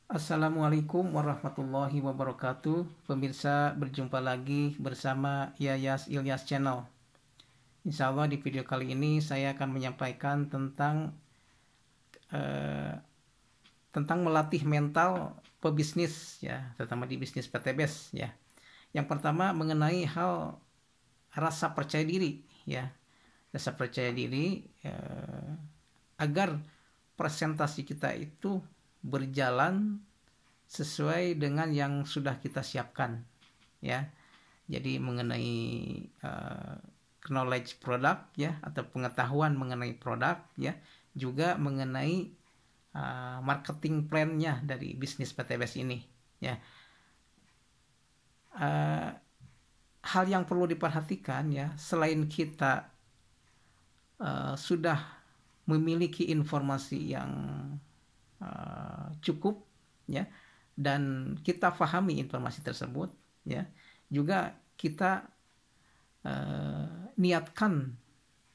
Assalamualaikum warahmatullahi wabarakatuh. Pemirsa, berjumpa lagi bersama Yayas Ilyas Channel. Insya Allah di video kali ini saya akan menyampaikan tentang melatih mental pebisnis ya, terutama di bisnis PTBS ya. Yang pertama mengenai hal rasa percaya diri ya. Rasa percaya diri agar presentasi kita itu berjalan sesuai dengan yang sudah kita siapkan ya. Jadi mengenai knowledge produk ya, atau pengetahuan mengenai produk ya, juga mengenai marketing plan-nya dari bisnis PTBS ini ya. Hal yang perlu diperhatikan ya, selain kita sudah memiliki informasi yang cukup ya, dan kita pahami informasi tersebut ya, juga kita niatkan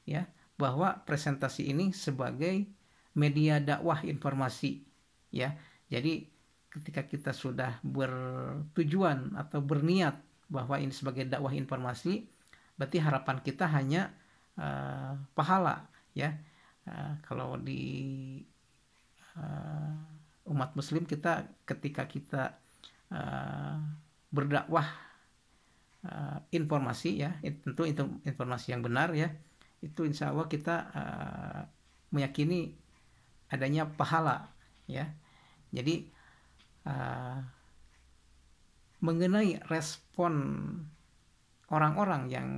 ya bahwa presentasi ini sebagai media dakwah informasi ya. Jadi ketika kita sudah bertujuan atau berniat bahwa ini sebagai dakwah informasi, berarti harapan kita hanya pahala ya. Kalau di umat muslim, kita ketika kita berdakwah informasi ya, tentu itu informasi yang benar ya, itu insya Allah kita meyakini adanya pahala ya. Jadi mengenai respon orang-orang yang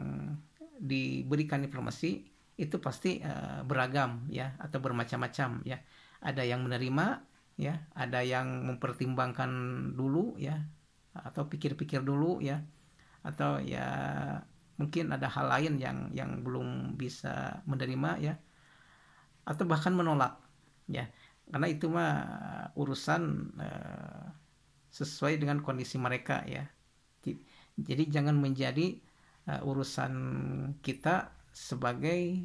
diberikan informasi itu pasti beragam ya, atau bermacam-macam ya. Ada yang menerima ya, ada yang mempertimbangkan dulu ya, atau pikir-pikir dulu ya, atau ya mungkin ada hal lain yang belum bisa menerima ya, atau bahkan menolak ya. Karena itu mah urusan sesuai dengan kondisi mereka ya. Jadi jangan menjadi urusan kita sebagai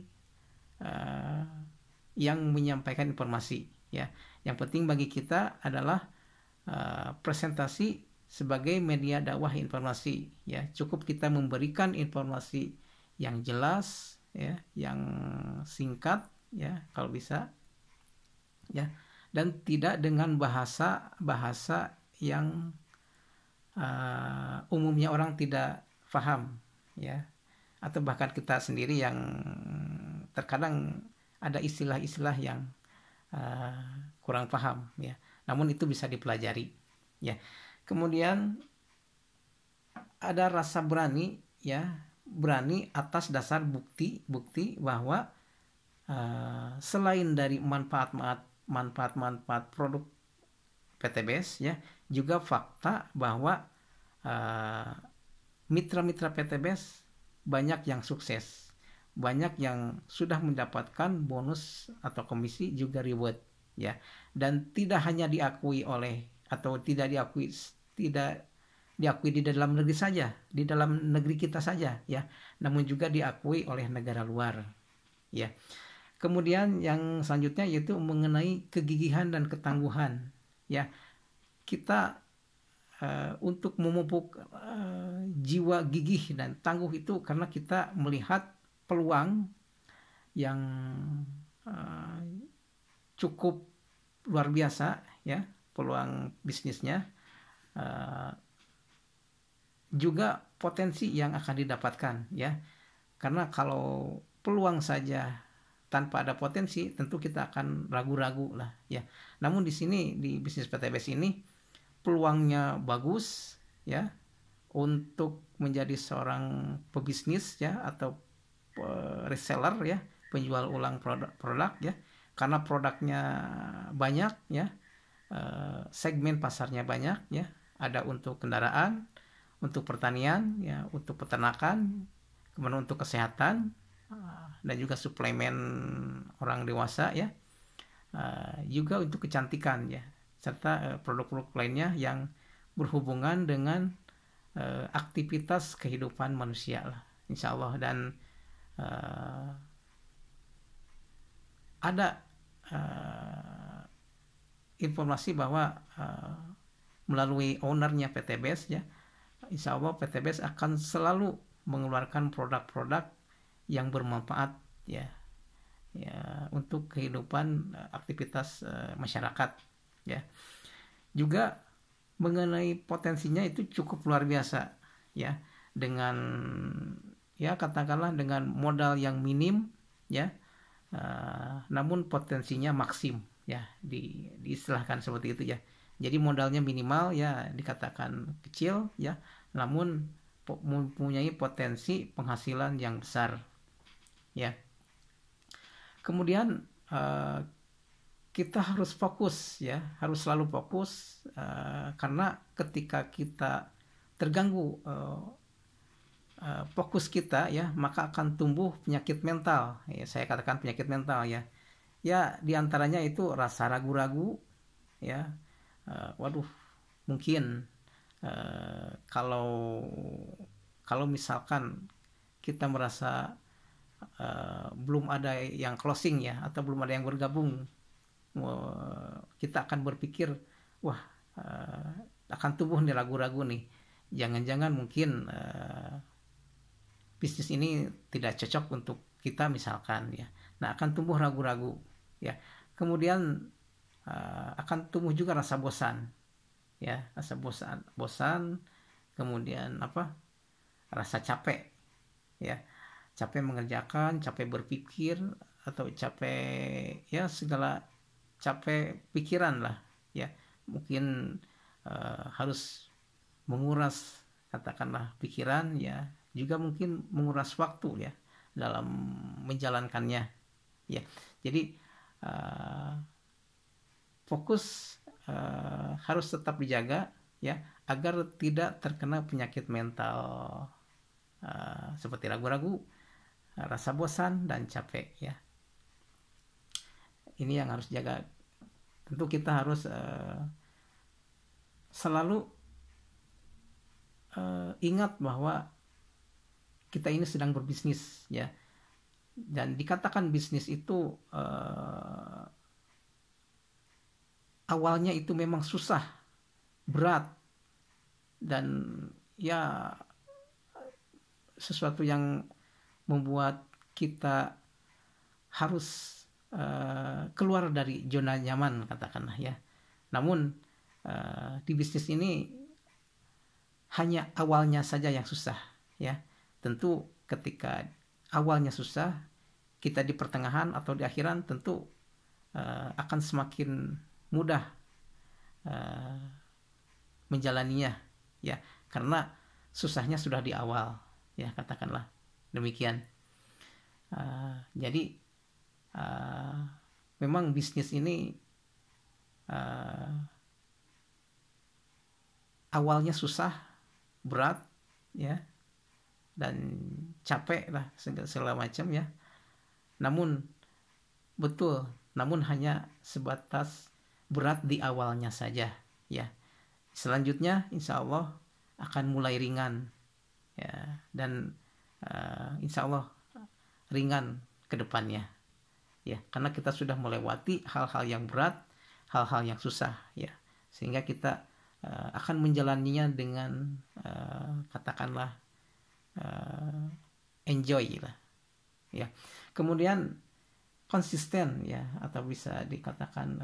yang menyampaikan informasi ya. Yang penting bagi kita adalah presentasi sebagai media dakwah informasi ya. Cukup kita memberikan informasi yang jelas ya, yang singkat ya kalau bisa ya, dan tidak dengan bahasa yang umumnya orang tidak paham ya, atau bahkan kita sendiri yang terkadang ada istilah-istilah yang kurang paham ya. Namun itu bisa dipelajari ya. Kemudian ada rasa berani ya, berani atas dasar bukti bahwa selain dari manfaat produk PTBS ya, juga fakta bahwa mitra-mitra PTBS banyak yang sukses, banyak yang sudah mendapatkan bonus atau komisi, juga reward ya. Dan tidak hanya diakui oleh, atau tidak diakui di dalam negeri saja, di dalam negeri kita saja ya, namun juga diakui oleh negara luar ya. Kemudian yang selanjutnya yaitu mengenai kegigihan dan ketangguhan ya. Kita untuk memupuk jiwa gigih dan tangguh itu karena kita melihat peluang yang cukup luar biasa ya, peluang bisnisnya, juga potensi yang akan didapatkan ya. Karena kalau peluang saja tanpa ada potensi, tentu kita akan ragu-ragu lah ya. Namun di sini di bisnis PTBS ini peluangnya bagus ya, untuk menjadi seorang pebisnis ya, atau reseller ya, penjual ulang produk ya. Karena produknya banyak ya, segmen pasarnya banyak ya. Ada untuk kendaraan, untuk pertanian ya, untuk peternakan, kemudian untuk kesehatan, dan juga suplemen orang dewasa ya, juga untuk kecantikan ya, serta produk-produk lainnya yang berhubungan dengan aktivitas kehidupan manusia lah, insya Allah. Dan ada informasi bahwa melalui ownernya PTBS ya, insya Allah PTBS akan selalu mengeluarkan produk-produk yang bermanfaat ya, untuk kehidupan aktivitas masyarakat ya. Juga mengenai potensinya itu cukup luar biasa ya, dengan ya katakanlah dengan modal yang minim ya, namun potensinya maksim ya, diistilahkan seperti itu ya. Jadi modalnya minimal ya, dikatakan kecil ya, namun mempunyai potensi penghasilan yang besar ya. Kemudian kita harus fokus ya, harus selalu fokus, karena ketika kita terganggu fokus kita ya, maka akan tumbuh penyakit mental ya, saya katakan penyakit mental ya. Ya diantaranya itu rasa ragu-ragu ya, waduh mungkin kalau misalkan kita merasa belum ada yang closing ya, atau belum ada yang bergabung, kita akan berpikir wah, akan tumbuh nih ragu-ragu nih, jangan-jangan mungkin bisnis ini tidak cocok untuk kita misalkan ya. Nah akan tumbuh ragu-ragu ya. Kemudian akan tumbuh juga rasa bosan ya, rasa bosan, kemudian rasa capek ya, capek mengerjakan, capek berpikir, atau capek ya segala, capek pikiran lah ya, mungkin harus menguras katakanlah pikiran ya, juga mungkin menguras waktu ya dalam menjalankannya ya. Jadi fokus harus tetap dijaga ya, agar tidak terkena penyakit mental seperti ragu-ragu, rasa bosan dan capek ya. Ini yang harus jaga. Tentu kita harus selalu ingat bahwa kita ini sedang berbisnis ya, dan dikatakan bisnis itu awalnya itu memang susah, berat, dan ya sesuatu yang membuat kita harus keluar dari zona nyaman katakanlah ya. Namun di bisnis ini hanya awalnya saja yang susah ya. Tentu ketika awalnya susah, kita di pertengahan atau di akhiran tentu akan semakin mudah menjalaninya ya, karena susahnya sudah di awal ya, katakanlah demikian. Jadi memang bisnis ini awalnya susah, berat ya, dan capek lah segala macam ya. Namun betul, namun hanya sebatas berat di awalnya saja ya. Selanjutnya insya Allah akan mulai ringan ya, dan insya Allah ringan ke depannya ya, karena kita sudah melewati hal-hal yang berat, hal-hal yang susah ya, sehingga kita akan menjalaninya dengan katakanlah enjoy lah ya. Kemudian konsisten ya, atau bisa dikatakan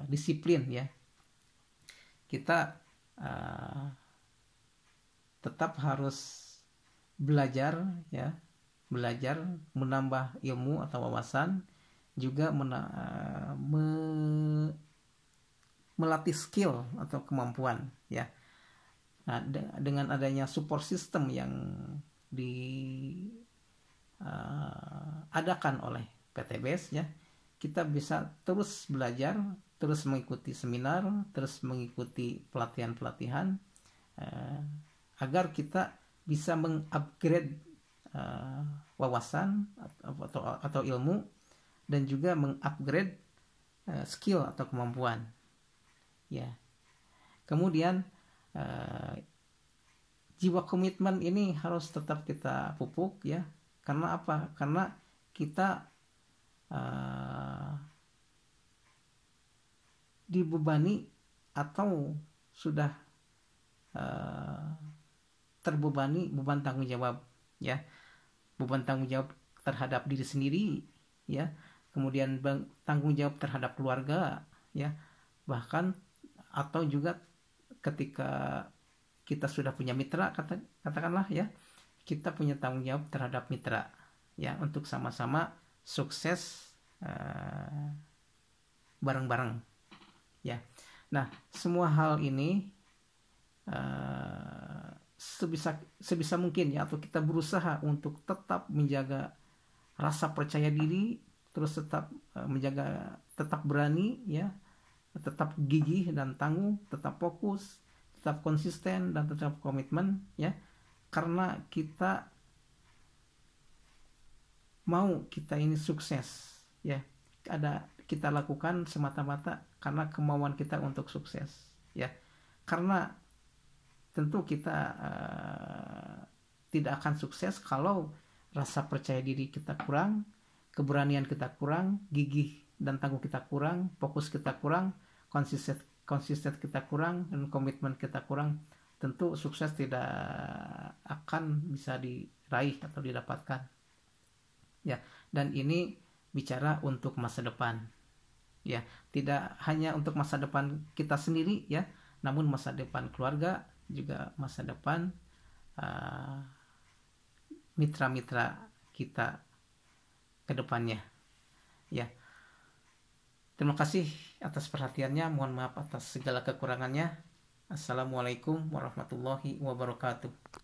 disiplin ya. Kita tetap harus belajar ya, belajar menambah ilmu atau wawasan, juga melatih skill atau kemampuan ya. Nah, dengan adanya support system yang diadakan oleh PTBS ya, kita bisa terus belajar, terus mengikuti seminar, terus mengikuti pelatihan-pelatihan, agar kita bisa mengupgrade wawasan atau ilmu, dan juga mengupgrade skill atau kemampuan ya. Kemudian jiwa komitmen ini harus tetap kita pupuk ya. Karena apa? Karena kita dibebani atau sudah uh, terbebani beban tanggung jawab, ya, beban tanggung jawab terhadap diri sendiri, ya, kemudian tanggung jawab terhadap keluarga, ya, bahkan atau juga ketika kita sudah punya mitra, katakanlah ya, kita punya tanggung jawab terhadap mitra, ya, untuk sama-sama sukses bareng-bareng, ya. Nah, semua hal ini sebisa mungkin, ya, atau kita berusaha untuk tetap menjaga rasa percaya diri, terus tetap menjaga, tetap berani, ya, tetap gigih dan tangguh, tetap fokus, tetap konsisten dan tetap komitmen, ya, karena kita mau kita ini sukses, ya, kita lakukan semata-mata karena kemauan kita untuk sukses, ya, karena tentu kita tidak akan sukses kalau rasa percaya diri kita kurang, keberanian kita kurang, gigih dan tangguh kita kurang, fokus kita kurang, konsisten kita kurang, dan komitmen kita kurang. Tentu sukses tidak akan bisa diraih atau didapatkan, ya. Dan ini bicara untuk masa depan, ya, tidak hanya untuk masa depan kita sendiri, ya, namun masa depan keluarga, juga masa depan mitra-mitra kita ke depannya, ya. Terima kasih atas perhatiannya, mohon maaf atas segala kekurangannya. Assalamualaikum warahmatullahi wabarakatuh.